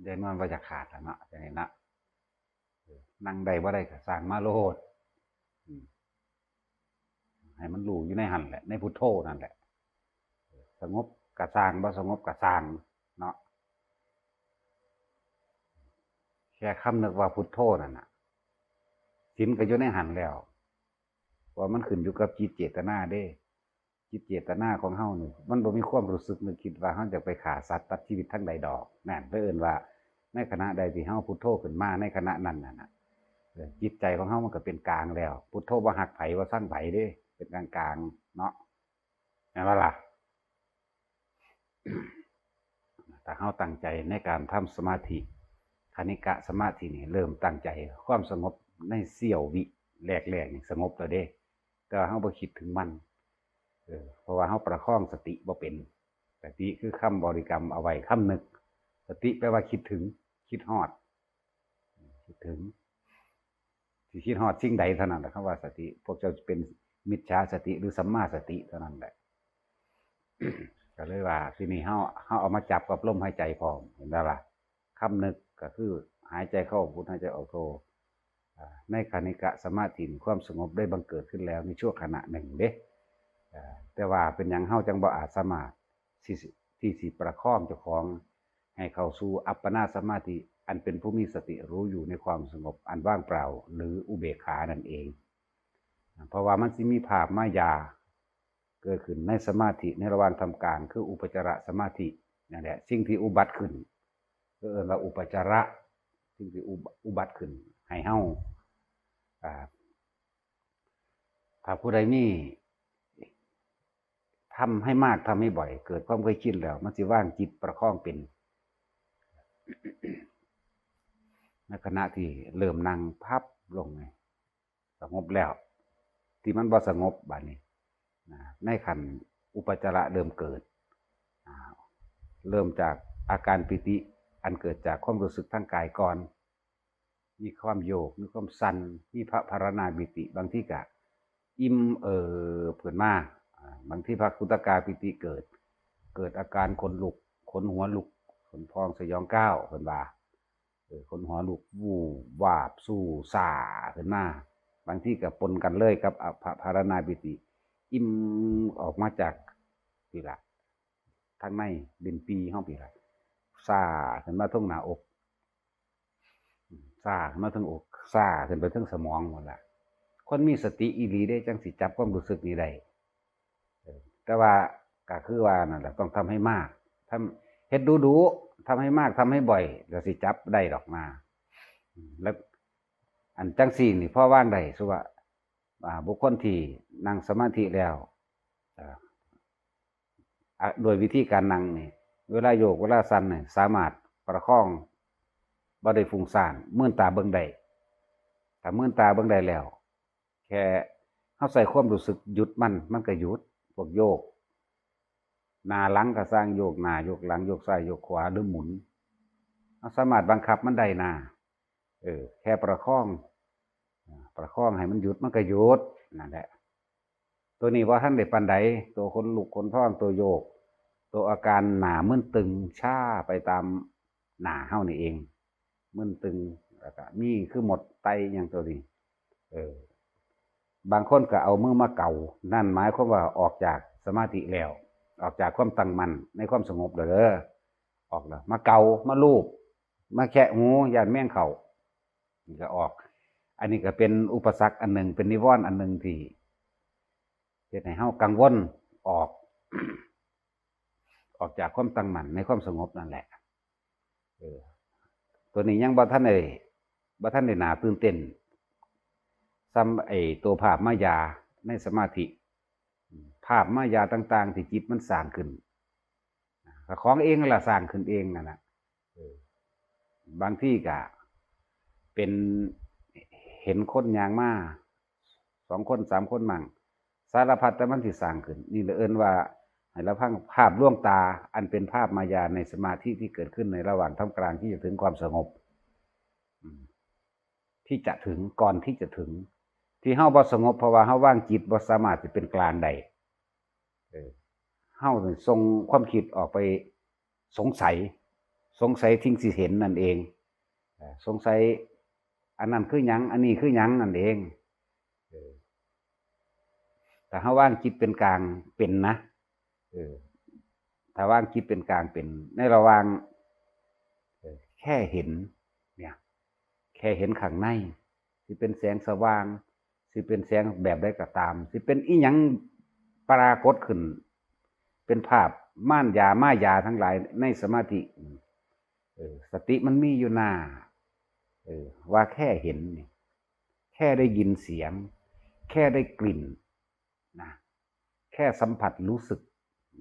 ยายนวลว่าจะขาดแล้วเนาะอย่างนี้นะนั่งได้บ่ได้ก็สร้างมาโลดให้มันรู้อยู่ในหันแหละในพุทโธนั่นแหละสงบกะสร้างบ่สงบกะสร้างเนาะแค่คำนึกว่าพุทโธนั่นน่ะศีลก็อยู่ในหันแล้วว่ามันขึ้นอยู่กับจิตเจตนาเด้จิตเจตนาของเฮานี่มันบ่มีความรู้สึกนึกคิดว่าเฮาจะไปฆ่าสัตว์ตัดชีวิตทั้งใดดอกนั่นเพิ่นว่าในขณะใดที่เฮาพุทโธขึ้นมาในขณะนั้นน่ะจิตใจของเฮามันก็เป็นกลางแล้วพุทโธบ่หักไผบ่สั่งไผเด้เป็นกลางกลางเนาะแม่นบ่ล่ะถ้าเฮาตั้งใจในการทำสมาธิคณิกะสมาธินี่เริ่มตั้งใจความสงบในเสี้ยววิแรกๆนี่สงบแล้วเด้แต่เฮาบ่คิดถึงมันเพราะว่าเฮาประคองสติบ่เป็นสติคือคำบริกรรมเอาไว้คำนึกสติแปลว่าคิดถึงคิดฮอดคิดถึงสิคิดฮอดสิ่งใดเท่านั้นแหละคำว่าสติพวกเจ้าเป็นมิจฉาสติหรือสัมมาสติเท่านั้นแหละก็เลยว่าทีนี้เฮาเอามาจับกับลมหายใจพร้อมเห็นบ่ล่ะคำนึกก็คือหายใจเข้าพุทหายใจออกโทในคณิกะสมาธิความสงบได้บังเกิดขึ้นแล้วในชั่วขณะหนึ่งเด้แต่ว่าเป็นหยังเฮาจังบ่อาจสามารถที่สิประคองเจ้าของให้เข้าสู่อัปปนาสมาธิอันเป็นผู้มีสติรู้อยู่ในความสงบอันว่างเปล่าหรืออุเบกขานั่นเองเพราะว่ามันสิมีภาพมายาเกิดขึ้นในสมาธิในระหว่างทำการคืออุปจารสมาธินั่นแหละสิ่งที่อุบัติขึ้นก็เรียกว่าอุปจาระสิ่งที่อุบัติขึ้นให้เฮาถ้าผู้ใดมีทำให้มากทำให้บ่อยเกิดความเคยชินแล้วมันสิว่างจิตประคองเป็นในขณะที่เริ่มนั่งพับลงสงบแล้วที่มันบ่สงบบัดนี้ในขันอุปจาระเริ่มเกิดเริ่มจากอาการปิติอันเกิดจากความรู้สึกทางกายก่อนมีความโยกมีความสั่นมีพระพารณาปิติบางที่ก็อิ่มเผื่อนมากบางที่พระคุตกาปิติเกิดอาการขนลุกขนหัวลุกขนพองสยองก้าวเพิ่นว่าขนหัวลุกวูบวาบสู้ซ่าขึ้นมาบางที่ก็ปนกันเลยกับพระพารณาปิติอิ่มออกมาจากนี่ล่ะทางในลิ้นปีเฮาพี่ล่ะซ่าขึ้นมาทั้งหน้าอกซ่าขึ้นมาทั้งอกซ่าขึ้นไปทั้งสมองหมดล่ะคนมีสติอีหลีได้จังสิจับความรู้สึกนี้ได้แต่ว่าก็คือว่านั่นแหละต้องทำให้มากทำเฮ็ดดูทำให้มากทำให้บ่อยแล้วสิจับได้ดอกมาแล้วอันจังสี่นี่พ่อว่างได้สุว่าบุคคลที่นั่งสมาธิแล้วโดยวิธีการนั่งนี่เวลาโยกเวลาสั่นนี่สามารถประคองบ่ได้ฟุ้งซ่านมื่นตาเบิ่งได้ถ้ามื่นตาเบิ่งได้แล้วแค่เฮาใส่ความรู้สึกหยุดมันก็หยุดพวกโยกหน้าหลังก็สร้างโยกหน้าโยกหลังโยกซ้ายโยกขวาหรือหมุนเฮาสามารถบังคับมันได้นะแค่ประคองให้มันหยุดมันก็หยุดนั่นแหละตัวนี้ว่าท่านได้ปานใดตัวคนลุกคนพองตัวโยกตัวอาการหน้ามึนตึงชาไปตามหน้าเฮานี่เองมึนตึงแล้วก็มีคือหมดไตอย่างตัวนี้บางคนก็เอามือมาเกานั่นหมายความว่าออกจากสมาธิแล้วออกจากความตั้งมั่นในความสงบเด้อออกแล้วมาเกามาลูบมาแคะหูย่านแม่งเข่านี่ก็ออกอันนี้ก็เป็นอุปสรรคอันหนึ่งเป็นนิวรณ์อันหนึ่งที่เฮ็ดให้เฮากังวลออก ออกจากความตั้งมั่นในความสงบนั่นแหละตัวนี้ยังบ่ทันได้น่าตื่นเต้นซ้ำตัวภาพมายาในสมาธิภาพมายาต่างๆที่จิตมันสร้างขึ้นของเองล่ะสร้างขึ้นเองนั่นน่ะบางที่ก็เป็นเห็นคนย่างมา2คน3คนมั่งสารพัดแต่มันสิสร้างขึ้นนี่เอิ้นว่าให้เราพังภาพลวงตาอันเป็นภาพมายาในสมาธิที่เกิดขึ้นในระหว่างท่ามกลางที่จะถึงความสงบที่จะถึงก่อนที่จะถึงที่เฮาบ่สงบเพราะว่าเฮาว่างจิตบ่สามารถจะเป็นกลางใดเฮาส่งความคิดออกไปสงสัย สงสัยทิ้งสิเห็นนั่นเองสงสัยอันนั้นคือหยังอันนี้คือหยังนั่นเองแต่ถ้าว่างจิตเป็นกลางเป็นนะถ้าว่างจิตเป็นกลางเป็นในระหว่างแค่เห็นเนี่ยแค่เห็นข้างในสิเป็นแสงสว่างสิเป็นแสงแบบใดก็ตามสิเป็นอีหยังปรากฏขึ้นเป็นภาพม่านมายาทั้งหลายในสมาธิสติมันมีอยู่หน้าว่าแค่เห็นแค่ได้ยินเสียงแค่ได้กลิ่นนะแค่สัมผัสรู้สึก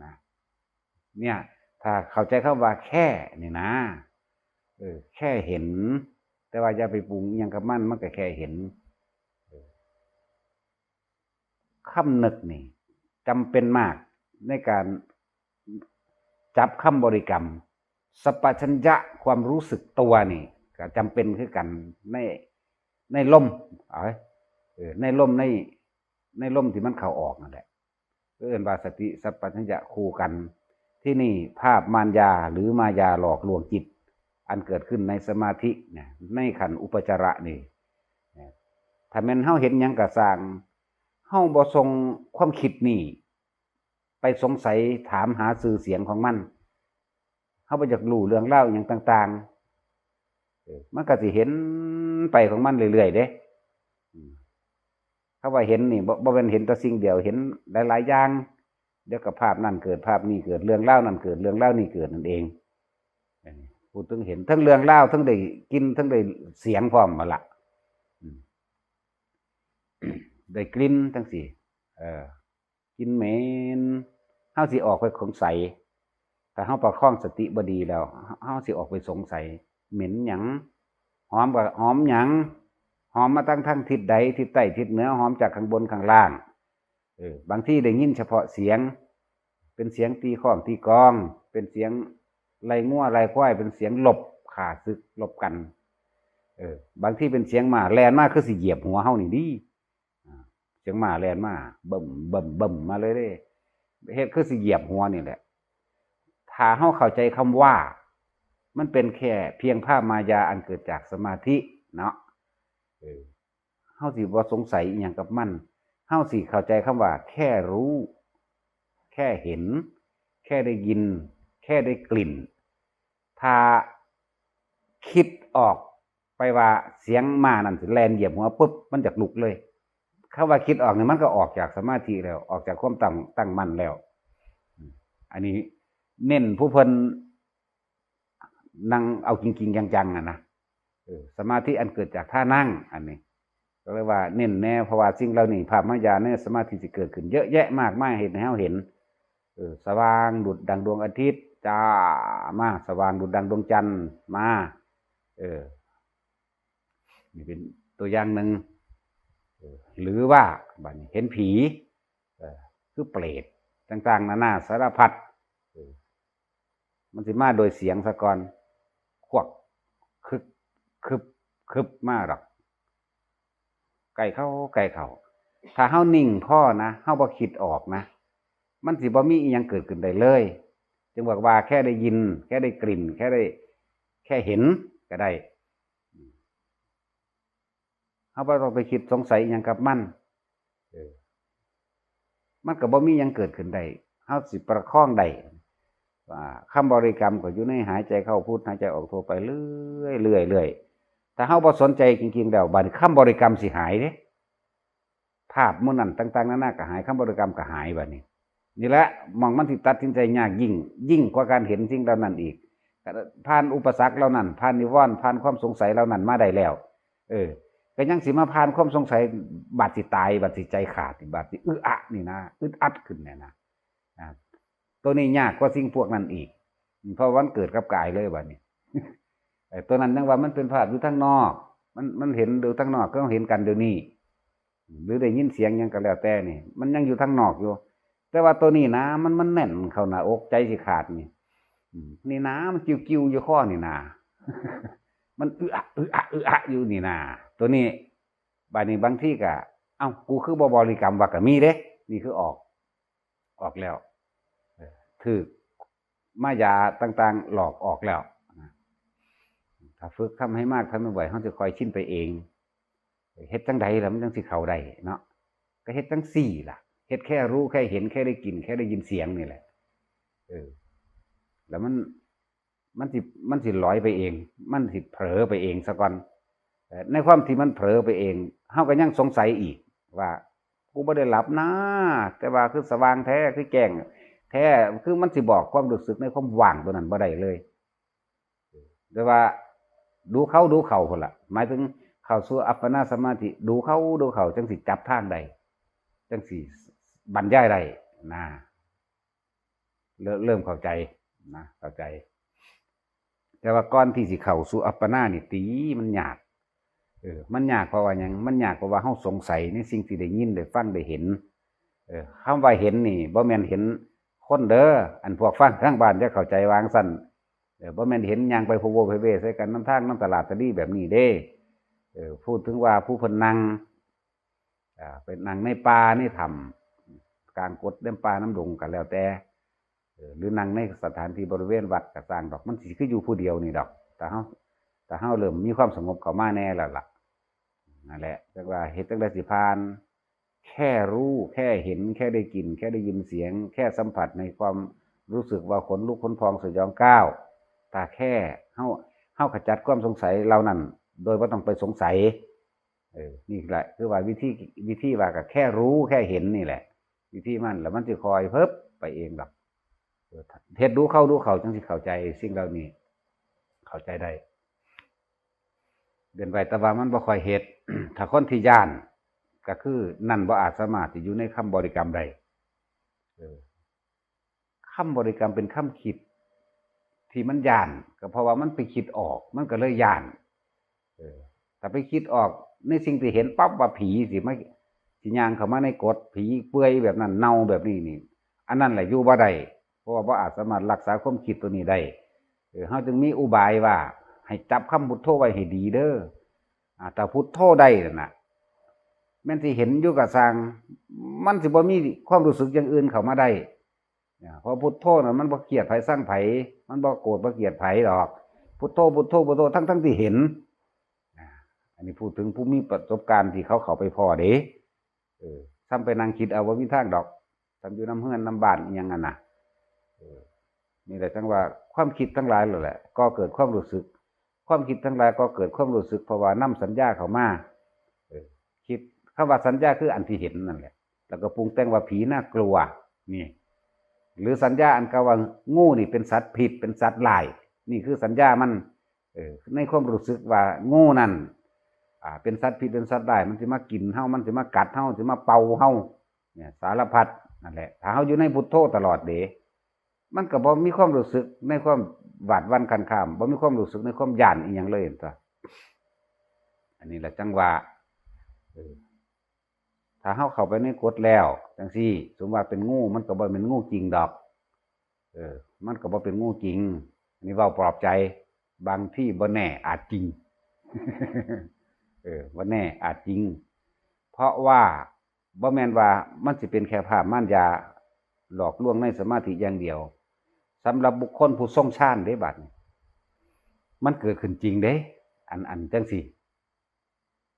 นะเนี่ยถ้าเข้าใจคำว่าแค่นี่นะแค่เห็นแต่ว่าอย่าไปปรุงยังกับมันก็แค่เห็นคำนึกนี่จำเป็นมากในการจับคำบริกรรมสัพพัญญะความรู้สึกตัวนี่ก็จำเป็นคือกันในลมในลมในลมที่มันเข้าออกนั่นแหละเอิ้นว่าสติสัพพัญญะคู่กันที่นี่ภาพมารยาหรือมายาหลอกลวงจิตอันเกิดขึ้นในสมาธิเนี่ยในขันธ์อุปจาระนี่ถ้าแม่นเฮาเห็นหยังก็สร้างเฮาบ่ส่งความคิดนี่ไปสงสัยถามหาสื่อเสียงของมันเฮาบ่อยากรู้เรื่องเล่าอย่างต่างๆมันก็สิเห็นไปของมันเรื่อยๆเด้เขาว่าเห็นนี่บ่เป็นเห็นแต่สิ่งเดียวเห็นหลายๆอย่างเดี๋ยวก็ภาพนั่นเกิดภาพนี้เกิดเรื่องเล่านั่นเกิดเรื่องเล่านี่เกิดนั่นเองพูดถึงเห็นทั้งเรื่องเล่าทั้งได้กินทั้งได้เสียงพร้อมมาละได้กลิ่นทั้งสี่กินเหม็นเฮาสิออกไปสงสัยแต่เฮาประคองสติบ่ดีแล้วเฮาสิออกไปสงสัยเหม็นหยังหอมก็หอมหยังหอมมาทั้งทิศใดทิศใต้ทิศเหนือหอมจากข้างบนข้างล่างบางที่ได้ยินเฉพาะเสียงเป็นเสียงตีข้องตีกองเป็นเสียงไล่งัวไล่ควายเป็นเสียงหลบขาศึกหลบกันบางที่เป็นเสียงหมาแลนมาคือสิเหยียบหัวเฮานี่ดิเสียงหมาแลนมาบึ้มบึ้มบึ้มมาเลยเด้เฮ็ดคือสิเหยียบหัวนี่แหละถ้าเฮาเข้าใจคำว่ามันเป็นแค่เพียงภาพมายาอันเกิดจากสมาธิเนาะเฮาสิบ่สงสัยอีหยังกับมันเฮาสิเข้าใจคำว่าแค่รู้แค่เห็นแค่ได้ยินแค่ได้กลิ่นถ้าคิดออกไปว่าเสียงมานั่นสิแลนเหยียบหัวปุ๊บมันจะลุกเลยคำว่าคิดออกนี่มันก็ออกจากสมาธิแล้วออกจากความตั้งมั่นแล้วอันนี้เน้นผู้เพิ่นนั่งเอาจริงๆจังๆนะสมาธิอันเกิดจากท่านั่งอันนี้ก็เรียกว่าเน้นแน่เพราะว่าสิ่งเหล่านี้ภาพมายาในสมาธิสิเกิดขึ้นเยอะแยะมากมายเห็นให้เราเห็นสว่างดุจดังดวงอาทิตย์จ้ามาสว่างดุจดังดวงจันทร์มานี่เป็นตัวอย่างหนึ่งหรือว่าบัดนี้เห็นผีคือเปรตต่างๆนานาสารพัดมันสิมาโดยเสียงซะก่อนควักคึบมาหรอกไก่เข้าถ้าเฮานิ่งพ่อนะเฮาบ่คิดออกนะมันสิบ่มีอีหยังเกิดขึ้นได้เลยจึงบอกว่าแค่ได้ยินแค่ได้กลิ่นแค่เห็นก็ได้เฮาบ่ต้องไปคิดสงสัยอีหยังกับมันก็บ่มีหยังเกิดขึ้นได้เฮาสิประคองได้ว่าคำบริกรรมก็อยู่ในหายใจเข้าพุทหายใจออกโทไปเรื่อยถ้าเฮาบ่สนใจจริงๆแล้วบัดคำบริกรรมสิหายเด้ภาพมื้อนั้นต่างๆนานาก็หายคำบริกรรมก็หายบัดนี้นี่แหละมองมันสิตัดสินใจยากยิ่งกว่าการเห็นสิ่งเหล่านั้นอีกผ่านอุปสรรคเหล่านั้นผ่านนิวรณ์ผ่านความสงสัยเหล่านั้นมาได้แล้วก็ยังสิมาผ่านความสงสัยบาดสิตายบาดสิใจขาดบาดสินี่นะอึดอัดขึ้นเนี่ยนะตัวนี้ยากกว่าสิ่งพวกนั้นอีกเพราะวันเกิดกับกายเลยบัดนี้ตัวนั้นยังว่ามันเป็นภาพอยู่ทางนอกมันเห็นดูทางนอกก็เห็นกันเดี๋ยวนี้หรือได้ยินเสียงยังก็แล้วแต่นี่มันยังอยู่ทางนอกอยู่แต่ว่าตัวนี้นะมันแน่นเข้าหน้าอกใจสิขาดนี่นะมันกิ้วอยู่ข้อนี่นะมันอยู่นี่นะตัวนี้บาดนี้บางที่ก็กูคือบ่บริกรรมว่าก็มีเด้นี่คือออกแล้วถือมายาต่างๆหลอกออกแล้ว ถ้าฝึกทำให้มากทำให้บ่อยเฮาจะค่อยชินไปเองเฮ็ดจังใดล่ะมันจังสิเข้าได้เนาะก็เฮ็ดจังซี่ล่ะเฮ็ดแค่รู้แค่เห็นแค่ได้กลิ่นแค่ได้ยินเสียงนี่แหละเออแล้วมันสิมันสิลอยไปเองมันสิเผลอไปเองซะก่อนในความที่มันเผลอไปเองเฮาก็ยังสงสัยอีกว่ากูบ่ได้หลับนะแต่ว่าคือสว่างแท้คือแจ้งแท้คือมันสิบอกความรู้สึกในความว่างตัวนั้นบ่ได้เลยแต่ว่าดูเขาพุ่นล่ะหมายถึงเข้าสู่อัปปนาสมาธิดูเขาจังสิจับทางได้จังสิบรรยายได้นะเริ่มเข้าใจนะเข้าใจแต่ว่าก่อนที่สิเข้าสู่อัปปนานี่ตีมันยากมันยากเพราะว่าหยังมันยากเพราะว่าเฮาสงสัยในสิ่งที่ได้ยินได้ฟังได้เห็นคำว่าเห็นนี่บ่แม่นเห็นคนเด้ออันพวกฟังทางบ้านจะเข้าใจวางซั่นบ่แม่นเห็นย่างไปโพโวเพเวใส่กันนำทางนำตลาดตะลี่แบบนี้เด้พูดถึงว่าผู้เพิ่นนั่งเป็นนั่งในป่าในถ้ำกลางกดเล่มป่าน้ำดงก็แล้วแต่หรือนั่งในสถานที่บริเวณวัดก็สร้างดอกมันสิคืออยู่ผู้เดียวนี่ดอกแต่เฮาเริ่มมีความสงบเข้ามาแน่แล้วล่ะนั่นแหละจังว่าเฮ็ดจังได๋สิผ่านแค่รู้แค่เห็นแค่ได้กลิ่นแค่ได้ยินเสียงแค่สัมผัสในความรู้สึกว่าขนลุกขนพองสยองก้าวแต่แค่เฮาขจัดความสงสัยเหล่านั้นโดยบ่ต้องไปสงสัยนี่แหละคือว่าวิธีว่าก็แค่รู้แค่เห็นนี่แหละวิธีมันแล้วมันสิคอยเพิ่บไปเองดอกเฮ็ดดูเขาจังสิเข้าใจสิ่งเหล่านี้เข้าใจได้เดินไปแต่ว่ามันบ่ค่อยเฮ็ด ถ้าคนที่ย้านก็คือนั่นบ่อาจสามารถที่อยู่ในคำบริกรรมได้คำบริกรรมเป็นคำคิดที่มันย้านก็เพราะว่ามันไปคิดออกมันก็เลยย้านถ้าไปคิดออกในสิ่งที่เห็นปั๊บว่าผีสิมาสิย่างเข้ามาในกฎผีเปื่อยแบบนั้นเน่าแบบนี้นี่อันนั้นแหละอยู่บ่ได้เพราะว่าบ่อาจสามารถรักษาความคิดตัวนี้ได้เฮาจึงมีอุบายว่าให้จับคำพุทโธไว้ให้ดีเด้อถ้าพุทโธได้นั่นน่ะแม้นสิเห็นอยู่ก็สร้างมันสิบ่มีความรู้สึกอย่างอื่นเข้ามาได้เพราะพุทโธน่ะมันบ่เกลียดไผสร้างไผมันบ่โกรธบ่เกลียดไผดอกพุทโธทั้งที่เห็นอันนี้พูดถึงผู้มีประสบการณ์ที่เขาเข้าไปพอเด้ซ้ำไปนั่งคิดเอาว่ามีทางดอกทำอยู่น้ำเฮือนน้ำบ้านอีหยังนั่นน่ะนี่แหละจังว่าความคิดทั้งหลายนั่นแหละก็เกิดความรู้สึกความคิดทั้งหลายก็เกิดความรู้สึกเพราะว่านำสัญญาเข้ามาคิดคำว่าสัญญาคืออันที่เห็นนั่นแหละแล้วก็ปรุงแต่งว่าผีน่ากลัวนี่หรือสัญญาอันก็ว่างูนี่เป็นสัตว์ผิดเป็นสัตว์ร้ายนี่คือสัญญามันในความรู้สึกว่างูนั่นเป็นสัตว์ผิดเป็นสัตว์ร้ายมันสิมากินเฮามันสิมากัดเฮาสิมาเป่าเฮาเนี่ยสารพัดนั่นแหละถ้าเฮาอยู่ในพุทโธตลอดเดะมันก็บ่มีความรู้สึกในความหวาดหวั่นคันข้ามบ่มีความรู้สึกในความย้านอีหยังเลยตัวอันนี้แหละจังว่าถ้าเฮาเข้าไปในกฎแล้วจังซี่สมมุติว่าเป็นงูมันก็บ่เป็นงูจริงดอกมันก็บ่เป็นงูจริงอันนี้เว้าปลอบใจบางที่บ่แน่อาจจริง บ่แน่อาจจริงเพราะว่าบ่แม่นว่ามันสิเป็นแค่ภาพมารยาหลอกลวงในสมาธิอย่างเดียวสำหรับบุคคลผู้ทรงฌานเด้บัดมันเกิดขึ้นจริงเด้อันจังซี่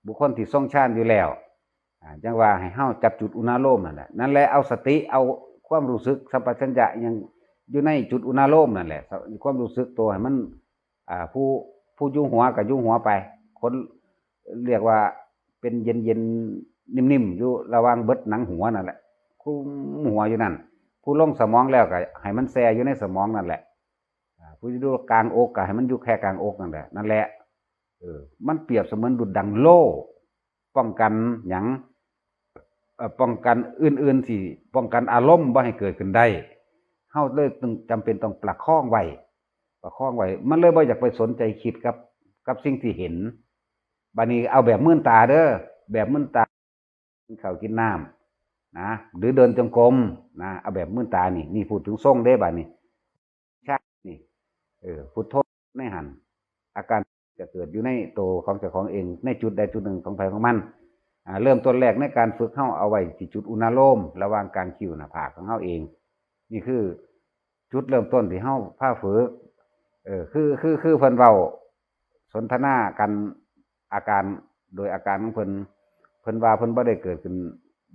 บุคคลที่ทรงฌานอยู่แล้วจังว่าให้เฮาจับจุดอุณาโลมนั่นแหละนั่นแหละเอาสติเอาความรู้สึกสัมปชัญญะยังอยู่ในจุดอุณาโลมนั่นแหละความรู้สึกตัวให้มันผู้ยุ่งหัวก็ยุ่งหัวไปคนเรียกว่าเป็นเย็นๆนิ่มๆอยู่ระหว่างเบิดหนังหัวนั่นแหละคุมหัวอยู่นั่นผู้ลงสมองแล้วก็ให้มันแช่อยู่ในสมองนั่นแหละผู้อยู่กลางอกก็ให้มันอยู่แค่กลางอกนั่นแหละนั่นแหละมันเปรียบเสมือนดุจดังโล่ป้องกันหยังป้องกันอื่นๆที่ป้องกันอารมณ์บ่ให้เกิดขึ้นได้เฮาเลยต้องจำเป็นต้องประคองไว้มันเลยบ่อยากไปสนใจคิดกับสิ่งที่เห็นบัดนี้เอาแบบมื่นตาเด้อแบบมื่นตากินข้าวกินน้ำนะหรือเดินจงกรมนะเอาแบบมื่นตานี่พูดถึงทรงเด้บัดนี้ใช่นี่พุทโธในหันอาการจะเกิดอยู่ในตัวของเจ้าของเองในจุดใดจุดหนึ่งของไผของมันเริ่มต้นแรกในการฝึกเฮาเอาไว้ที่จุดอุณาโลมระหว่างกลางคิ้วหน้าผากของเฮาเองนี่คือจุดเริ่มต้นที่เฮาพาฝึกคือเพิ่นเว้า สนทนากันอาการโดยอาการของเพิ่นว่าเพิ่นบ่ได้เกิดขึ้น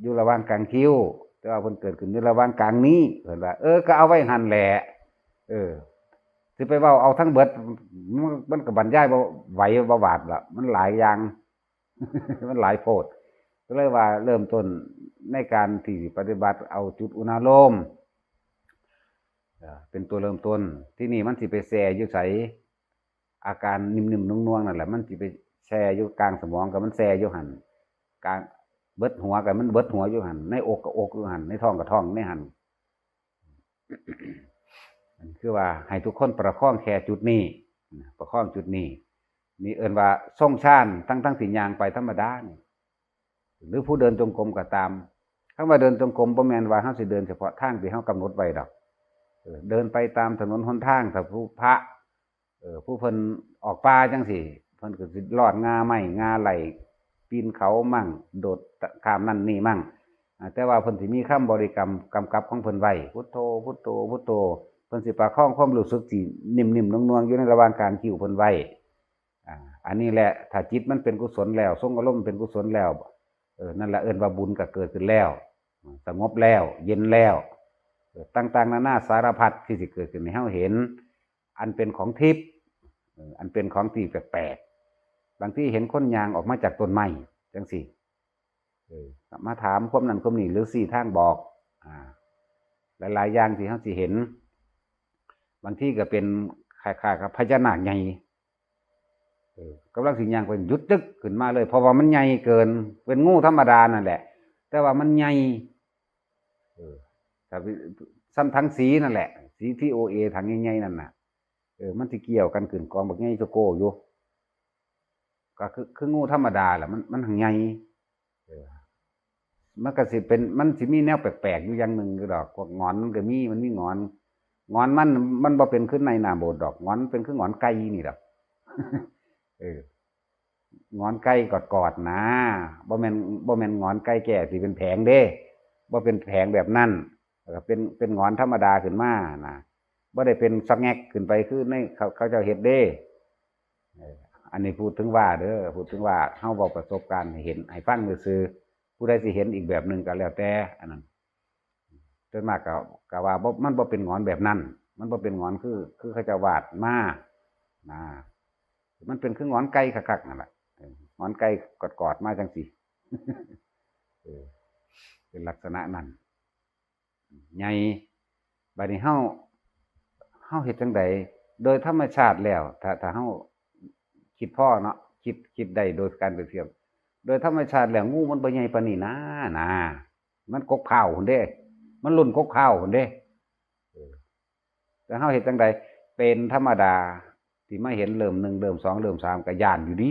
อยู่ระหว่างกลางคิ้วแต่ว่าเพิ่นเกิดขึ้นอยู่ระหว่างกลางนี้เพิ่นว่าก็เอาไว้หั่นแหละสิไปเว้าเอาทั้งเบิดมันก็บรรยายบ่ไหวบ่บาดล่ะมันหลายอย่าง มันหลายโพดก็เลยว่าเริ่มต้นในการที่ปฏิบัติเอาจุดอุณาโลมเป็นตัวเริ่มต้นที่นี่มันสิไปแช่อยู่ไสอาการนิ่มๆนุ่งๆนั่นแหละมันสิไปแช่อยู่กลางสมองกับมันแช่อยู่หั่นกลางเบิดหัวกับมันเบิดหัวอยู่หั่นในอกกับอกอยู่หั่นในท้องกับท้องในหั่น คือว่าให้ทุกคนประคองแค่จุดนี้ประคองจุดนี้นี่เอิ้นว่าทรงชานทั้งที่ย่างไปธรรมดานี่หรือผู้เดินจงกรมก็ตามคำว่าเดินจงกรมบ่แม่นว่าเฮาสิเดินเฉพาะทางที่เฮากำหนดไว้ดอกเดินไปตามถนนหนทางถ้าผู้พระผู้เพิ่นออกป่าจังซี่เพิ่นก็สิลอดงาไม้งาไหลปีนเขามั่งโดดข้ามนั่นนี่มั่งแต่ว่าเพิ่นสิมีคำบริกรรมกำกับของเพิ่นไว้พุทโธพุทโธพุทโธเพิ่นสิประคองความรู้สึกที่นิ่มๆนวลๆอยู่ในระหว่างการคิ้วเพิ่นไว้อันนี้แหละถ้าจิตมันเป็นกุศลแล้วทรงอารมณ์เป็นกุศลแล้วนั่นแหละเอิ้นว่าบุญก็เกิดขึ้นแล้วสงบแล้วเย็นแล้วต่างๆนานาสารพัดที่สิเกิดขึ้นให้เฮาเห็นอันเป็นของทิพย์อันเป็นของที่แปลกๆบางทีเห็นคนยางออกมาจากต้นไม้จังซี่มาถามความนั้นความนี้หรือ4ทางบอกหลายๆอย่างที่เฮาสิเห็นบางทีก็เป็นคล้ายๆกับพญานาคใหญ่กำลังสิย่างไปหยุดตึกขึ้นมาเลยเพราะว่ามันใหญ่เกินเป็นงูธรรมดานั่นแหละแต่ว่ามันใหญ่ถ้าซ้ำทั้งสีนั่นแหละสีที่OAถังใหญ่ๆนั่นน่ะมันสิเกี่ยวกันขึ้นกองบักใหญ่โจโกอยู่ก็คืองูธรรมดาแหละมันหังใหญ่มันก็สิเป็นมันสิมีแนวแปลกๆอยู่อย่างหนึ่งคือดอกพวกงอนมันก็มีงอนมันบ่เป็นขึ้นในหน้าโบสถ์ดอกงอนเป็นคืองอนไก่นี่ดอก งอนไก่กอดๆนะบ่แม่นงอนไก่แก่สิเป็นแผงเด้บ่เป็นแผงแบบนั้นก็เป็นงอนธรรมดาขึ้นมานะบ่ได้เป็นสักแงกขึ้นไปคือในเขาเจ้าเฮ็ดเด้อันนี้พูดถึงว่าเด้อพูดถึงว่าเฮาเว้าประสบการณ์ให้เห็นให้ฟังซื่อๆผู้ใดสิเห็นอีกแบบนึงก็แล้วแต่อันนั้นส่วนมากก็ว่าบ่มันบ่เป็นงอนแบบนั้นมันบ่เป็นงอนคือเขาเจ้าวาดมานะมันเป็นคืองอนไก่คักๆนั่นแหละงอนไก่กอดๆมาจังซี่ เป็นลักษณะนั้นใหญ่บัดนี้เฮาเฮ็ดจังไดโดยธรรมชาติแล้วถ้าเฮาคิดพ่อเนาะคิดได้โดยการเปรียบเทียบโดยธรรมชาติแล้วงูมันบ่ใหญ่ปานนี้นะมันกกข้าวพุ่นเด้มันรุ่นกกข้าวพุ่นเด้แต่เฮาเฮ็ดจังไดเป็นธรรมดาที่มาเห็นเริ่ม1เริ่ม2เริ่ม3ก็ย้านอยู่ดี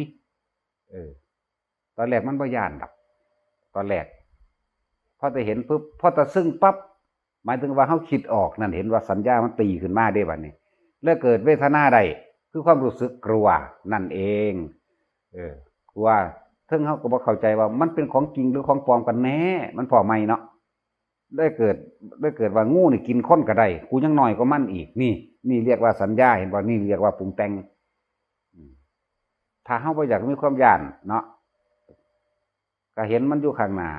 ตอนแรกมันบ่ย้านดอกตอนแรกพอจะเห็นปุ๊บพอจะซึ้งปั๊บหมายถึงว่าเฮาคิดออกนั่นเห็นว่าสัญญามันตีขึ้นมาได้บัดนี้แล้วเกิดเวทนาใดคือความรู้สึกกลัวนั่นเองกลัวถึงเฮาก็บ่เข้าใจว่ามันเป็นของจริงหรือของปลอมกันแน่มันพอใหม่เนาะได้เกิดว่างูนี่กินคนก็ได้กูยังน้อยกว่ามันอีกนี่เรียกว่าสัญญาเห็นบ่นี่เรียกว่าปรุงแต่งถ้าเฮาบ่อยากมีความย้านเนาะก็เห็นมันอยู่ข้างหน้า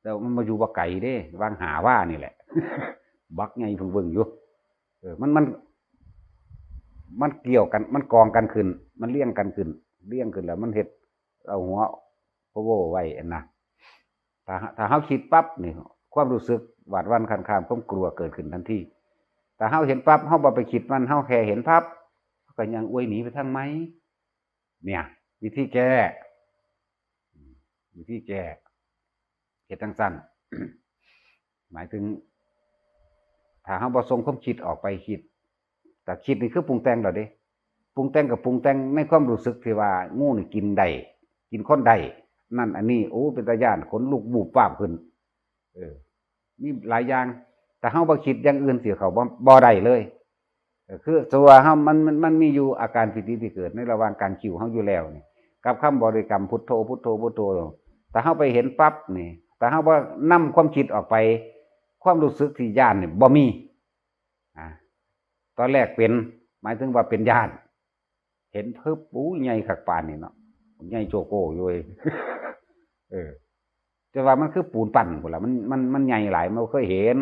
แต่มันมาอยู่บ่ไกลเด้วางหาว่านี่แหละ บักไงเพิ่งเบิ่งอยู่มันเกี่ยวกันมันกองกันขึ้นมันเลี้ยงกันขึ้นแล้วมันเฮ็ดเอาหัวโพโวไว้นะถ้าเฮาคิดปั๊บนี่ความรู้สึกหวาดหวั่นคันคามความกลัวเกิดขึ้นทันทีแต่เฮาเห็นปั๊บเฮาบ่ไปคิดมันเฮาแค่เห็นปั๊บก็ยังอวยหนีไปทางไหมเนี่ยวิธีแก้เฮ็ดจังซั่น หมายถึงถ้าเฮาบ่ส่งความคิดออกไปคิดแต่คิดนี่คือปรุงแต่งแล้วเด้ปรุงแต่งกับปรุงแต่งในความรู้สึกที่ว่างูนี่กินได้กินคนได้นั่นอันนี้โอ้เป็นตาย้านขนลุกบูบวาบขึ้นมีหลายอย่างแต่เฮาบ่คิดอย่างอื่นสิเขาบ่ได้เลยคือตัวเฮามันมีอยู่อาการปิติที่เกิดในระหว่างการคิวเฮาอยู่แล้วนี่กับคำบริกรรมพุทโธพุทโธพุทโธแต่เฮาไปเห็นปั๊บนี่แต่เฮาบ่นำความคิดออกไปความรู้สึกที่ย้านนี่บ่มีตอนแรกเป็นหมายถึงว่าเป็นญาติ เห็นเพิ่บปู้ใหญ่คักปานนี่เนาะใหญ่โจโก้อยู่เว้ย เออแต่ว่ามันคือปูนปั่นพุ่นล่ะมันใหญ่หลายมันเคยเห็น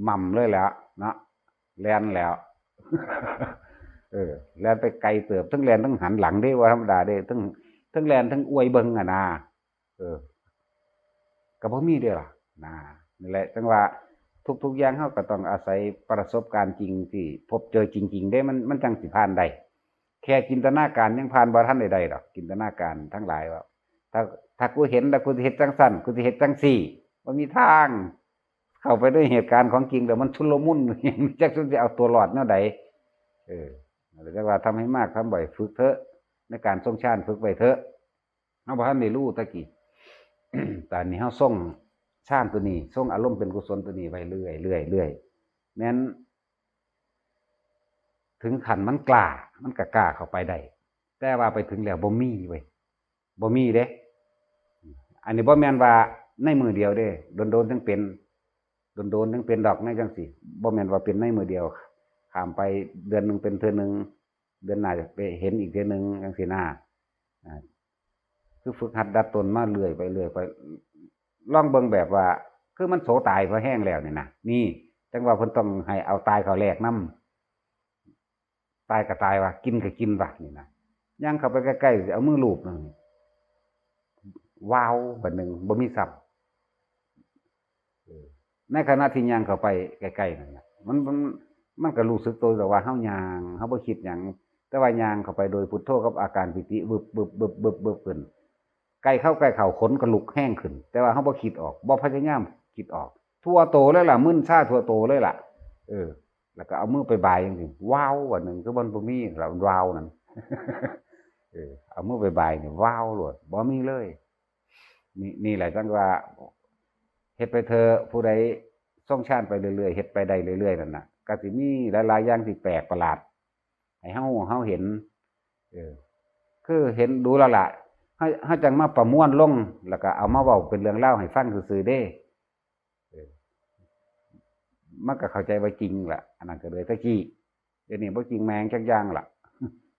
หม่ำเลยแหล้วเนาะแล่นแล้ว แล่นไปไกลเติบทั้งแล่นทั้งหันหลังเด้ว่าธรรมดาเด้ทั้งแล่นทั้งอวยเบิ่งอ่ะนะก็บ่มีเด้อล่ะนะนี่แหละจังว่าทุกอย่างเฮาก็ต้องอาศัยประสบการณ์จริงที่พบเจอจริงๆเด้มันจังสิผ่านได้แค่จินตนาการยังผ่านบ่ทันได้ดอกจินตนาการทั้งหลายว่าถ้ากูเห็นแล้วกูสิเฮ็ดจังซั่นกูสิเฮ็ดจังซี่บ่มีทางเข้าไปด้วยเหตุการณ์ของจริงแล้วมันชุลมุนจักสิเอาตัวรอดแนวใดหรือว่าทำให้มากทำบ่อยฝึกเถอะในการทรงฌานฝึกไว้เถอะเฮาบ่ทันได้รู้ตะกี้ ตอนนี้เฮาทรงฌานตัวนี้ทรงอารมณ์เป็นกุศลตัวนี้ไว้เรื่อยแม้นถึงขั้นมันกล้ามันก็กล้าเข้าไปได้แต่ว่าไปถึงแล้วบ่มีเว้ยบ่มีเด้อันนี้บ่แม่นว่าในมือเดียวเด้โดนๆถึงเป็นโดนๆถึงเป็นดอกในจังซี่บ่แม่นว่าเป็นในมือเดียวข้ามไปเดือนนึงเป็นเทื่อนึงเดือนหน้าจะไปเห็นอีกเทื่อนึงจังซี่นะคือฝึกหัดดัดตนมาเรื่อยไปลองเบิ่งแบบว่าคือมันโสตายพอแห้งแล้วนี่นะนี่จังว่าเพิ่นต้องให้เอาตายเข้าแลกนำตายก็ตายว่ากินก็กินว่านี่นะย่างเข้าไปใกล้ๆสิเอามือลูบนึงว้าวบัดนึงบ่มีศัพท์ในขณะที่ย่างเข้าไปใกล้ๆนั่นน่ะมันก็รู้สึกตัวแต่ว่าเฮาย่างเฮาบ่คิดหยังแต่ว่าย่างเข้าไปโดยพุทโธกับอาการปิติบึบขึ้นใกล้เข้าขนก็ลุกแห้งขึ้นแต่ว่าเฮาบ่คิดออกบ่พยายามคิดออกทั่วโตเลยล่ะมึนซ่าทั่วโตเลยล่ะแล้วก็เอามือไปบายจังซี่ว้าวบัดนึงคือบ่มีแล้วว้าวนั่น เอามือไปบายนี่ว้าวโลดบ่มีเลยนี่แหละจังว่าเฮ็ดไปเถอะผู้ใดทรงฌานไปเรื่อยๆเฮ็ดไปได้เรื่อยๆนั่นน่ะก็สิมีหลายๆอย่างที่แปลกประหลาดให้เฮาเห็นคือเห็นดูแล้วล่ะเฮาจังมาประมวลลงแล้วก็เอามาเว้าเป็นเรื่องเล่าให้ฟังซื่อๆเด้มันก็เข้าใจว่าจริงล่ะอันนั้นก็เลยตะกี้เดี๋ยวนี้บ่จริงแมงจักอย่างล่ะ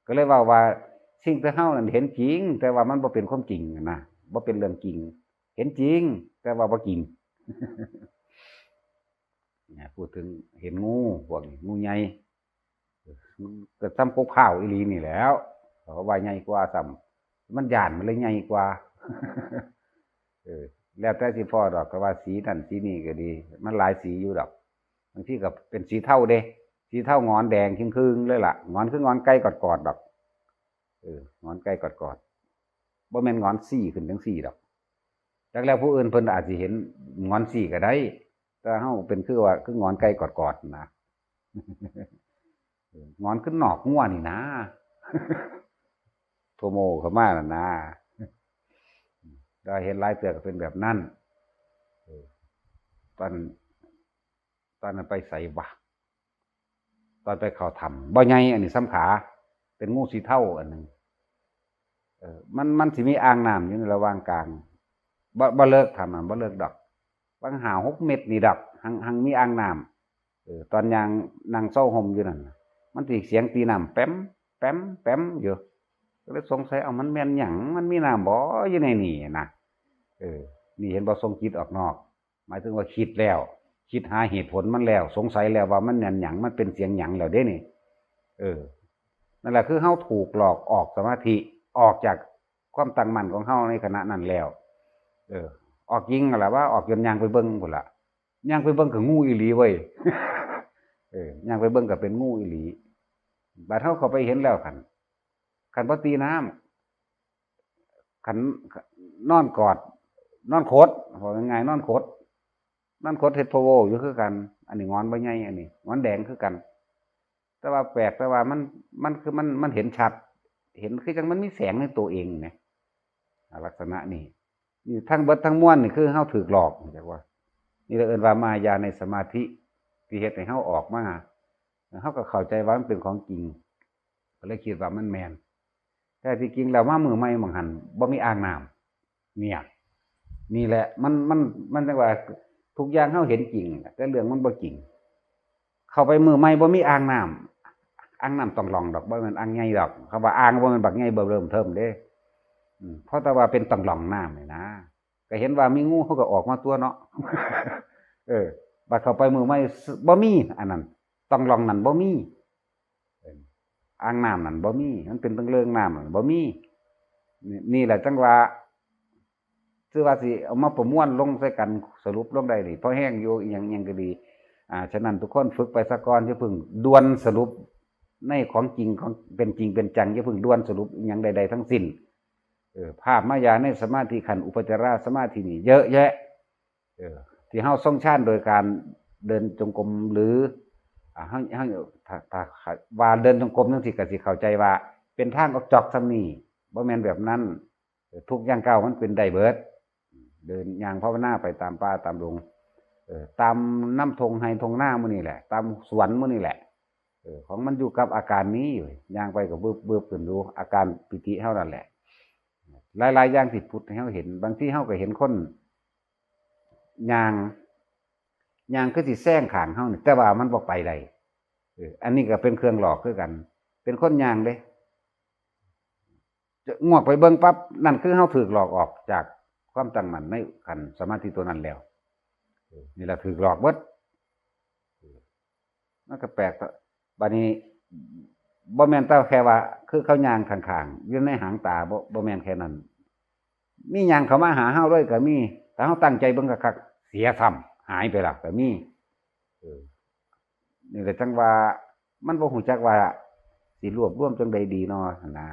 ก็เลยว่าสิ่งที่เฮานั่นเห็นจริงแต่ว่ามันบ่เป็นความจริงนะบ่เป็นเรื่องจริงเห็นจริงแต่ว่าบ่จริง เนี่ยพูดถึงเห็นงูพวกนี้งูใหญ่ก็ซ้ำกกข้าวอีหลีนี่แหล้วเขาว่าใหญ่กว่าซ้ำมันย่านมันเลยใหญ่กว่า แล้วแต่สิพ่อดอกก็ว่าสีนั่นสีนี่ก็ดีมันหลายสีอยู่ดอกบางทีก็เป็นสีเทาเด้สีเทางอนแดงครึ่งๆเลยล่ะงอนคืองอนไก่กอดๆดอกงอนไก่กอดๆบ่แม่นงอนซี่ขึ้นจังซี่ดอกจากแล้วผู้อื่นเพิ่นอาจสิเห็นงอนซี่ก็ได้แต่เฮาเป็นคือว่าคืองอนไก่กอดๆนะงอนขึ้นนอกงัวนี่นะโทโมเข้ามาน่ะนะได้เห็นหลายเตือก็เป็นแบบนั้นตอนนั้นไปใส่บะตอนไปเข้าถ้ำบ่ใหญ่อันนี้ซ้ำขาเป็นงูสีเทาอันนึงมันสิมีอ่างน้ำอยู่ในระหว่างกลางบ่เลิกทำบ่เลิกดอกบางหา6 เม็ดนี่ดอกหังมีอ่างน้ำตอนยางนั่งเศร้าห่มอยู่นั่นมันสิเสียงตีน้ำแป๊มแป๊มแป๊มอยู่ก็เลยสงสัยเอามันแม่นหยังมันมีน้ำบ่อยู่ในนี่นะนี่เห็นบ่ทรงจิตออกนอกหมายถึงว่าคิดแล้วคิดหาเหตุผลมันแล้วสงสัยแล้วว่ามันแม่นหยังมันเป็นเสียงหยังแล้วเด้นี่นั่นแหละคือเฮาถูกหลอกออกสมาธิออกจากความตั้งมั่นของเฮาในขณะนั้นแล้วออกยิงล่ะว่าออกจนย่างไปเบิ่งพุ่นล่ะย่างไปเบิ่งก็งูอีหลีเว้ย ย่างไปเบิ่งก็เป็นงูอีหลีบาดเฮาเข้าไปเห็นแล้วคันบ่ตีน้ำคันนอนกอดนอนโคตรว่าง่ายๆนอนโคตรเฮ็ดโพโวอยู่คือกันอันนี้งอนบ่ใหญ่อันนี้งอนแดงคือกันแต่ว่าแปลกแต่ว่ามันคือมันเห็นชัดเห็นคือจังมันมีแสงในตัวเองนะลักษณะนี้นี่ทั้งเบิดทั้งมวลนี่คือเฮาถูกหลอกจังว่านี่เราเอิ้นว่ามายาในสมาธิที่เฮ็ดให้เฮาออกมาเฮาก็เข้าใจว่ามันเป็นของจริงก็เลยคิดว่ามันแม่นแต่ที่จริงแล้วมามือใหม่บางหันบ่มีอ่างน้ำเนี่ยนี่แหละมันจังว่าทุกอย่างเฮาเห็นจริงแต่เรื่องมันบ่จริงเข้าไปมือใหม่บ่มีอ่างน้ำ อ่างน้ำต้องหลองดอกบ่แม่นอ่างใหญ่ดอกคำว่าอ่างบ่แม่นบักใหญ่เบิ่มเริ่มเทิมเด้เพราะแต่ว่าเป็นต้องหลองน้ำนี่นะก็เห็นว่ามีงูเขาก็ออกมาตัวเนาะ บัดเข้าไปมือไม่บ่มีอันนั้นต้องหลองนั่นบ่มีอ่างน้ำนั่นบ่มีมันเป็นตั้งเรื่องน้ำนั่นบ่มีนี่แหละจังว่าคือว่าสิเอามาประมวลลงใส่กันสรุปลงได้นี่พอแห้งอยู่อีหยังก็ดีฉะนั้นทุกคนฝึกไปซะก่อนอย่าเพิ่งด่วนสรุปในของจริงของเป็นจริงเป็นจังอย่าเพิ่งด่วนสรุปอีหยังใดๆทั้งสิ้นภาพมายาในสมาธิขันธ์อุปจารสมาธินี่เยอะแยะที่เฮาทรงฌานโดยการเดินจงกรมหรือเฮาถ้าว่าเดินจงกรมจังซี่ก็สิเข้าใจว่าเป็นทางออกจอกซำนี้บ่แม่นแบบนั้นทุกอย่างก้าวมันเป็นได้เบิดเดินย่างภาวนาไปตามป่าตามดงตามน้ำทงไฮทงหน้ามื้อนี่แหละตามสวนมื้อนี่แหละของมันอยู่กับอาการนี้อยู่ย่างไปก็เบิบขึ้นดูอาการปิติเฮานั่นแหละหลายๆอย่างที่พุทธให้เฮาเห็นบางทีเฮาก็เห็นคนย่างคือสิแซงข้างเฮานี่แต่ว่ามันบ่ไปได้อันนี้ก็เป็นเครื่องหลอกคือกันเป็นคนย่างเด้จะงวกไปเบิ่งปั๊บนั่นคือเฮาถูกหลอกออกจากความตั้งมั่นในขันสมาธิตัวนั้นแล้วนี่แหละถูกหลอกเบิดมันก็แปลกบัดนี้บ่แม่นแต่แค่ว่าคือเขาย่างข้างๆอยู่ในหางตาบ่แม่นแค่นั้นมีย่างเข้ามาหาเฮาเลยก็มีแต่เฮาตั้งใจเบิ่งคักๆเสียซ้ำหายไปแล้วก็มีนี่แหละจังว่ามันบ่ฮู้จักว่าสิรวบรวมจังใดดีเนาะนะ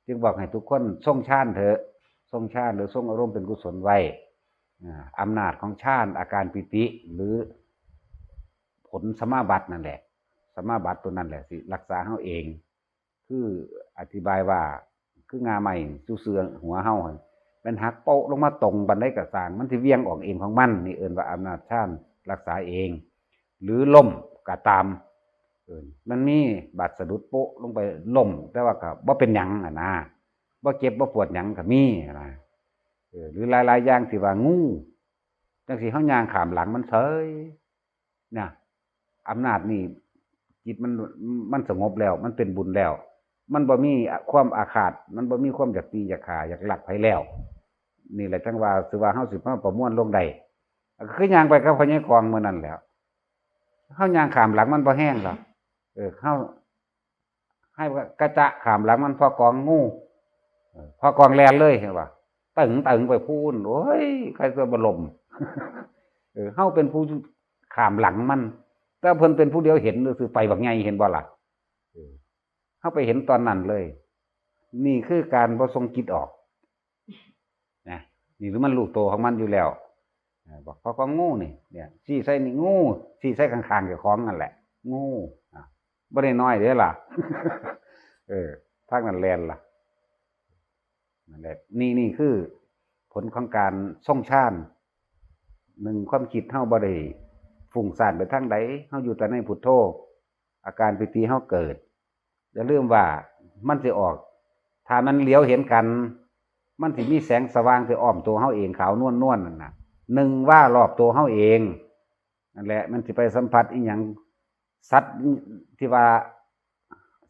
จึงบอกให้ทุกคนทรงฌานเถอะทรงฌานหรือทรงอารมณ์เป็นกุศลไว้อำนาจของฌานอาการปิติหรือผลสมาบัตินั่นแหละสมาบัติตัวนั้นแหละสิรักษาเฮาเองคืออธิบายว่าคืองาใหม่สู้เสือหัวเฮามันหักโปะลงมาตรงบันไดกระสางมันสิเวียงออกเองของมันนี่เอิ้นว่าอำนาจฌานรักษาเองหรือล่มก็ตามมันมีบาดสะดุดโปะลงไปล่มแต่ว่าก็บ่เป็นหยังนะบ่เจ็บบ่ปวดหยังก็มีนะหรือหลายๆอย่างที่ว่างูจังสิเฮาย่างข้ามหลังมันเฉยเนี่ยอำนาจนี่จิตมันสงบแล้วมันเป็นบุญแล้วมันบ่มีความอาฆาตมันบ่มีความอยากตีอยากฆ่าอยากลักไผแล้วนี่แหละจังว่าสิว่าเฮาสิมาประมวลลงได้คือย่างไปกับพญากองมื้อนั้นแหล้วเฮาย่างข้ามหลังมันบ่แห้งหรอกเฮาให้กระจะข้ามหลังมันพอกองงูพอกองแลนเลยเห็นป่ะตึงไปพูนโอ้ยใครจะบ่ล่มเฮาเป็นผู้ข้ามหลังมันแต่เพิ่นเป็นผู้เดียวเห็นคือไปบักใหญ่เห็นบ่ล่ะเฮาไปเห็นตอนนั้นเลยนี่คือการบ่ทรงจิตออกนะนี่หรือมันรู้ตัวของมันอยู่แล้วบอกพอกองงูนี่เนี่ยชี้ใส่นี่งูชี้ใส่ข้างๆเจ้าของนั่นแหละงูบ่ได้น้อยเด้อล่ะทางนั้นแลนล่ะนั่นแหละนี่คือผลของการทรงฌานหนึ่งความคิดเฮาบ่ได้ฟุ้งซ่านไปทางใดเฮาอยู่แต่ในพุทโธอาการปิติเฮาเกิดอย่าลืมว่ามันสิออกถ้ามันเหลียวเห็นกันมันสิมีแสงสว่างสิอ้อมตัวเฮาเองขาวนวลๆนั่นน่ะหนึ่งว่ารอบตัวเฮาเองนั่นแหละมันสิไปสัมผัสอีหยังสัตว์ที่ว่า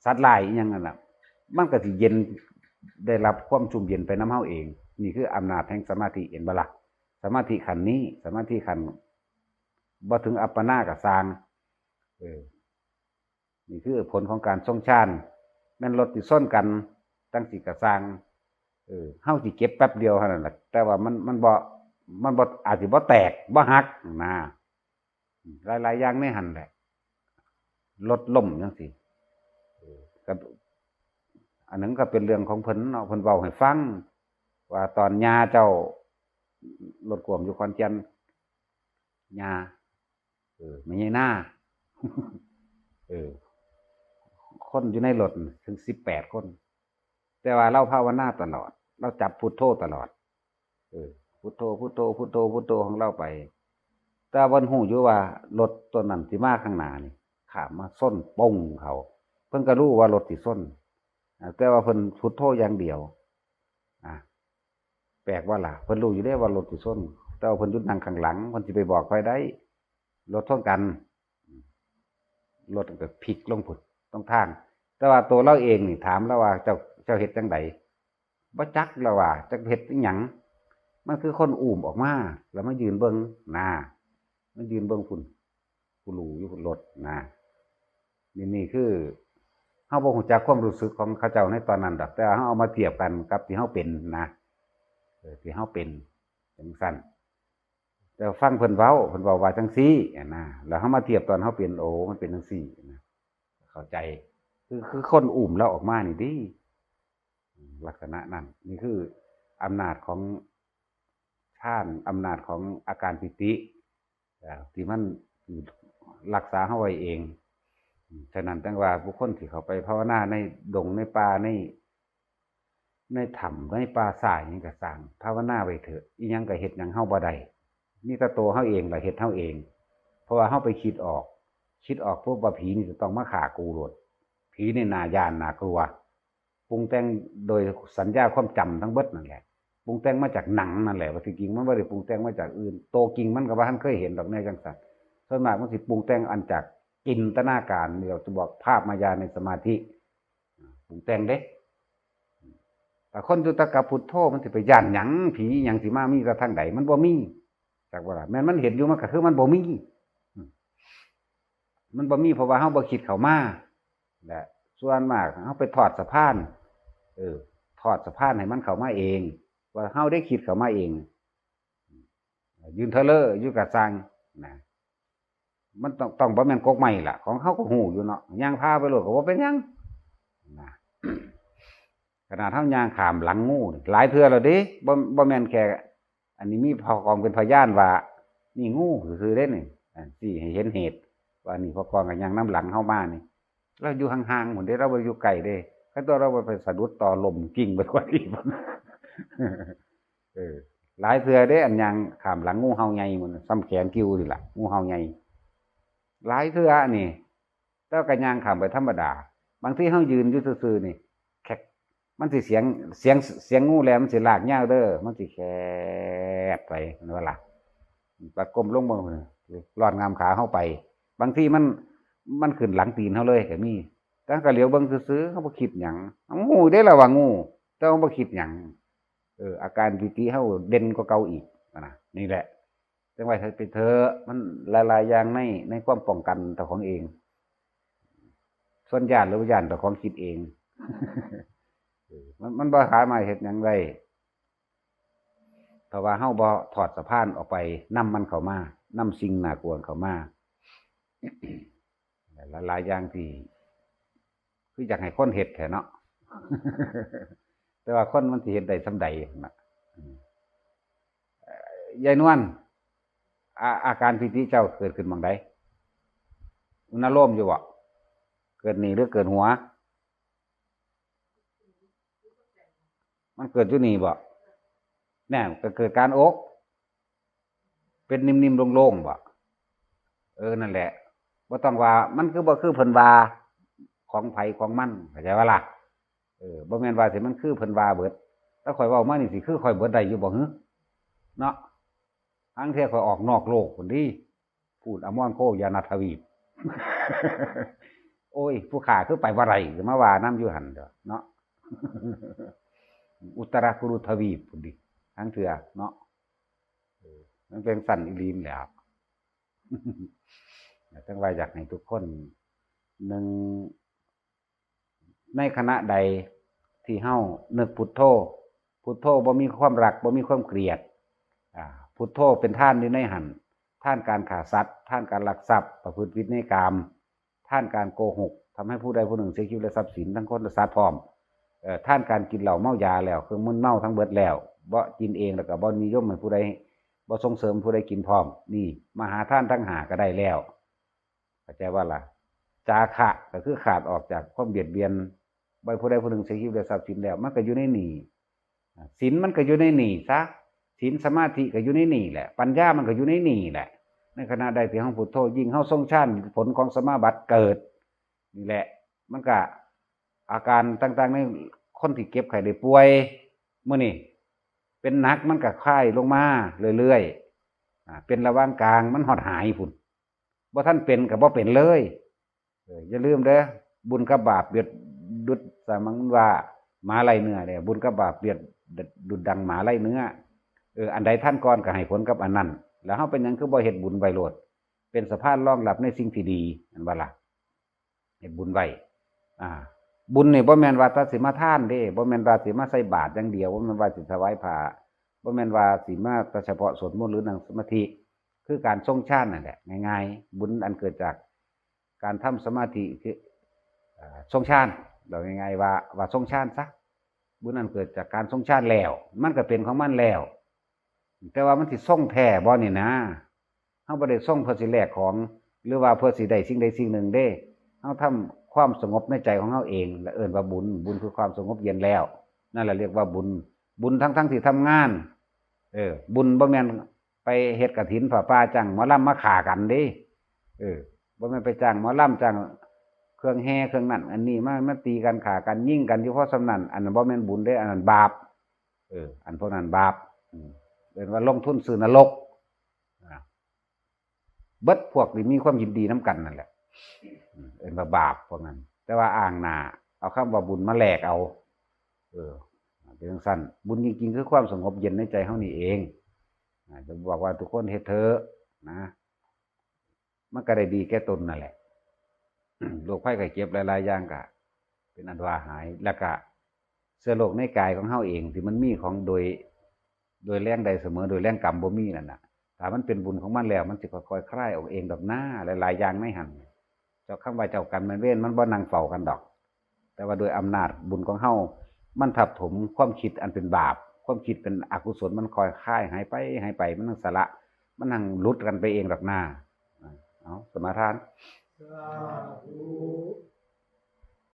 สัตว์หลายอีหยังนั่นน่ะมันก็สิเย็นได้รับความชุ่มเย็นไปนำเฮาเองนี่คืออำนาจแห่งสมาธิเห็นบ่ล่ะสมาธิขันนี้สมาธิขันบ่ถึงอัปปนาก็สร้างนี่คือผลของการทรงฌานแม่นรถที่ส้นกันตั้งสิก็สร้างเฮาสิเก็บแป๊บเดียวเท่านั้นแหละแต่ว่ามันบ่อาจสิบ่แตกบ่หักนะหลายๆอย่างในหั่นแหละรถล่มจังซี่ก็อันนั้นก็เป็นเรื่องของเพิ่นเนาะเพิ่นเว้าให้ฟังว่าตอนย่าเจ้ารถกวมอยู่ขอนแก่นย่าไม่ใช่หน้าคนอยู่ในรถถึง18คนแต่ว่าเราภาวนาตลอดเราจับพุทโธตลอดพุทโธพุทโธพุทโธพุทโธของเราไปแต่วันหูอยู่ว่ารถตัวนั้นสิมาข้างหน้านี่ข้ามมาส้นป่งเขาเพิ่นก็รู้ว่ารถสิส้นแต่ว่าเพิ่นพุทโธอย่างเดียวแปลกว่าล่ะเพิ่นรู้อยู่ได้ว่ารถสิส้นแต่ว่าเพิ่นอยู่นั่งข้างหลังเพิ่นสิไปบอกใครได้รถชนกันรถก็พลิกลงพุ่น ต้องทางแต่ว่าตัวเราเองนี่ถามแล้วว่าเจ้าเฮ็ดจังไดบ่จักแล้วว่าจักเฮ็ดอีหยังมันคือคนอุ้มออกมาแล้วมายืนเบิ่งนะมันยืนเบิ่งพุ่นผู้รู้อยู่พุ่นรถนะนี่คือเฮาบ่ฮู้จักความรู้สึกของเขาเจ้าในตอนนั้นดอกแต่เฮาเอามาเทียบกันกับที่เฮาเป็นนะที่เฮาเป็นจังซั่นแต่ฟังเพิ่นเว้าว่าจังซี่นะแล้วเฮามาเทียบตอนเฮาเป็นโอ้มันเป็นจังซี่นะเข้าใจคือคนอุ้มเราออกมานี่ติลักษณะนั้นนี่คืออำนาจของฌานอำนาจของอาการปิติที่มันรักษาเฮาไว้เองฉะนั้นจังว่าบุคคลที่เขาไปภาวนาในดงในป่าในถ้ำในป่าสายนี่ก็สร้างภาวนาไว้เถอะอีหยังก็เฮ็ดหยังเฮาบ่ได้มีแต่ตัวเฮาเองล่ะเฮ็ดเฮาเองเพราะว่าเฮาไปคิดออกปุ๊บว่าผีนี่จะต้องมาฆ่ากูโลดผีนี่น่าย้านน่ากลัวปรุงแต่งโดยสัญญาความจำทั้งเบิดนั่นแหละปรุงแต่งมาจากหนังนั่นแหละว่าที่จริงมันบ่ได้ปรุงแต่งมาจากอื่นโตจริงมันก็บ่ทันเคยเห็นดอกแน่จังซั่นส่วนมากมันสิปรุงแต่งอันจากจินตนาการเดี๋ยวจะบอกภาพมายาในสมาธิปรุงแต่งเด้แต่คนอยู่ตะกับพุทโธมันสิไปย่านหยังผีหยังสิมามีกระทั่งใดมันบ่มีจักว่าล่ะแม่นมันเห็นอยู่มันก็คือมันบ่มีมันบ่มีเพราะว่าเฮาบ่คิดเข้ามาแหละส่วนมากเฮาไปทอดสะพานทอดสะพานให้มันเข้ามาเองว่าเฮาได้คิดเข้ามาเองยืนเทเลอร์อยู่กับสร้างนะมันต้องบ่แม่นกกไม้ล่ะของเฮาก็ฮู้อยู่เนาะย่างพาไปโลดก็บ่เป็นหยังนะขนาดเฮาย่างข้ามหลังงูหลายเทื่อแล้วเด้บ่แม่นแค่อันนี้มีพอกองเป็นพยานว่านี่งูซื่อๆเด้นี่สิให้เห็นเหตุว่านี่พอกองก็ย่างนํหลังเฮามานี่เราอยู่ห่างๆหมื้อเด้เราบ่อยู่ไกลเด้คันตัวเราไปสะดุดต่อลมกิ่งไปกว่านี้หลายเทื่อเด้อันย่างข้ามหลังงูเห่าใหญ่หมื้อซ้ำแขนกิ้วนี่ล่ะงูเห่าใหญ่หลายเทื่อนี่แต่ก็ย่างข้ามไปธรรมดาบางทีเฮายืนอยู่ซื่อๆนี่แคกมันสิเสียงงูแหลมมันสิลากยาวเด้อมันสิแคบไปนั่นว่าล่ะปะก้มลงเบิ่งรอดงามขาเฮาไปบางทีมันขึ้นหลังตีนเฮาเลยก็มีแต่ก็เหลียวเบิ่งซื่อๆเฮาบ่คิดหยังงูเด้ล่ะว่างูแต่เฮาบ่คิดหยังอาการปิติเฮาเด่นกว่าเก่าอีกนะนี่แหละจังว่าไปเถอะมันหลายๆอย่างในความป้องกันตัวของเองส่วนญาติหรือญาติตัวของคิดเองมันบ่สามารถเฮ็ดหยังได้เพราะว่าเฮาบ่ถอดสะพานออกไปนำมันเข้ามานำสิ่งน่ากลัวเข้ามาหลายๆอย่างที่คืออยากให้คนเฮ็ดแท้เนาะแต่ว่าคนมันสิเฮ็ดได้ส่ำใดน่ะยายนวลอาการปิติเจ้าเกิดขึ้นบังใดอุณโลมอยู่บ่เกิดนี่หรือเกิดหัวมันเกิดอยู่นี่บ่แน่ก็เกิดการอกเป็นนิ่มๆโล่งๆบ่นั่นแหละบ่ต้องว่ามันคือบ่คือเพิ่นว่าของไผของมันเข้าใจว่าล่ะบ่แม่นว่าสิมันคือเพิ่นว่าเบิดถ้าข่อยเว้ามานี่สิคือข่อยเบิดได้อยู่บ่ฮึเนาะทั้งเที่ยข่อยออกนอกโลกพุ่นดิพูดอมรโคยานาทวีป โอ้ยผู้ข้าคือไปบ่ได้สิมาว่านํอยู่หั่นเด้อเนาะ อุตรากุรุทวีปพุ่นดิทั้งเทื่อเนาะมันเป็นสั่นอีหลีนแหล้วจังว่าอยากให้ทุกคนนึงในขณะใดที่เฮานึกพุทโธบ่มีความรักบ่มีความเกลียดพุทโธเป็นท่านอยู่ในหันท่านการฆ่าสัตว์ท่านการลักทรัพย์ประพฤติผิดในกามท่านการโกหกทำให้ผู้ใดผู้หนึ่งเสียชีวิตและทรัพย์สินทั้งคนและสัตว์พร้อมท่านการกินเหล้าเมายาแล้วคือมึนเมาทั้งเบิดแล้วบ่กินเองแล้วก็บ่นิยมให้ผู้ใดบ่ส่งเสริมผู้ใดกินพร้อมนี่มหาท่านทั้งหาก็ได้แล้วเข้าใจว่าล่ะจาคะก็คือขาดออกจากความเบียดเบียนบ่ผู้ใดผู้หนึ่งเสียชีวิตและทรัพย์สินแล้วมันก็อยู่ในนี่ศีลมันก็อยู่ในนี่ซะศีลสมาธิก็อยู่ในนี่แหละปัญญามันก็อยู่ในนี่แหละในขณะใดที่เฮาพุทโธยิ่งเฮาทรงฌานผลของสมาบัติเกิดนี่แหละมันก็อาการต่างๆในคนที่เก็บไข้ได้ป่วยมื้อนี้เป็นหนักมันก็คลายลงมาเรื่อยๆเป็นระหว่างกลางมันหอดหายพุ่นบ่ทันเป็นก็บ่เป็นเลยอย่าลืมเด้อ บุญกับบาปเบียดดุดสามังว่าหมาไล่เนื้อเนี่ยบุญกับบาปเบียดดุดดังหมาไล่เนื้ออันใดท่านก่อนก็ให้ผลกับอันนั้นแล้วเฮาเป็นหยังคือบ่เฮ็ดบุญไว้โลดเป็นสะพานรองรับในสิ่งที่ดีอันบ่ล่ะเฮ็ดบุญไว้บุญนี่บ่แม่นว่าแต่สิมาทานเด้บ่แม่นว่าสิมาใส่บาตรอย่างเดียวบ่แม่นว่าสิถวายผ้าบ่แม่นว่าสิมาแต่เฉพาะสวดมนต์หรือนั่งสมาธิคือการทรงฌานนั่นแหละง่ายๆบุญอันเกิดจากการทำสมาธิคือทรงฌานเราง่ายๆว่าทรงฌานซะบุญอันเกิดจากการทรงฌานแล้วมันก็เป็นของมันแล้วแต่ว่ามันสิทรงแท้บ่นี่นะเฮาบ่ได้ทรงเพื่อสิแลกของหรือว่าเพื่อสิได้สิ่งใดสิ่งหนึ่งเด้เฮาทำความสงบในใจของเฮาเองและเอิ้นว่าบุญคือความสงบเย็นแล้วนั่นแหละเรียกว่าบุญทั้งที่ทำงานบุญบ่แม่นไปเฮ็ดกฐินผ้าป่าจ้างหมอลำมาฆ่ากันเด้บ่แม่นไปจ้างหมอลำจ้างเครื่องแห่เครื่องนั่นอันนี้มาตีกันฆ่ากันยิงกันอยู่เพราะสำนั้นอันนั้นบ่แม่นบุญเด้อันนั้นบาปอันพวกนั้นบาปเรียกว่าลงทุนซื้อนรกเบิดพวกที่มีความยินดีนํกันนั่นแหละเรียกว่าบาปพวกนั้นแต่ว่าอ้างหน้าเอาคำว่าบุญมาแลกเอาเป็นจังซั่นบุญจริงๆคือความสงบเย็นในใจเฮานี่เองจะบอกว่าทุกคนเฮ็ดเถอะนะมันก็ได้ดีแก่ตนนั่นแหละโรคภัยไข้เจ็บหลายๆอย่างก็เป็นอันว่าหายแล้วก็เชื้อโรคในกายของเฮาเองที่มันมีของโดยแรงใดเสมอโดยแรงกรรมบ่มีนั่นน่ะถ้ามันเป็นบุญของมันแล้วมันสิค่อยๆคลายออกเองดอกหน้าหลายๆอย่างในหั่นเจ้าคำว่าเจ้ากรรมนายเวรมันบ่นั่งเฝ้ากันดอกแต่ว่าโดยอำนาจบุญของเฮามันทับถมความคิดอันเป็นบาปความคิดเป็นอกุศลมันคอยคลายหายไปมันนั่งสละมันนั่งหลุดกันไปเองดอกหน้าเอาสมาทาน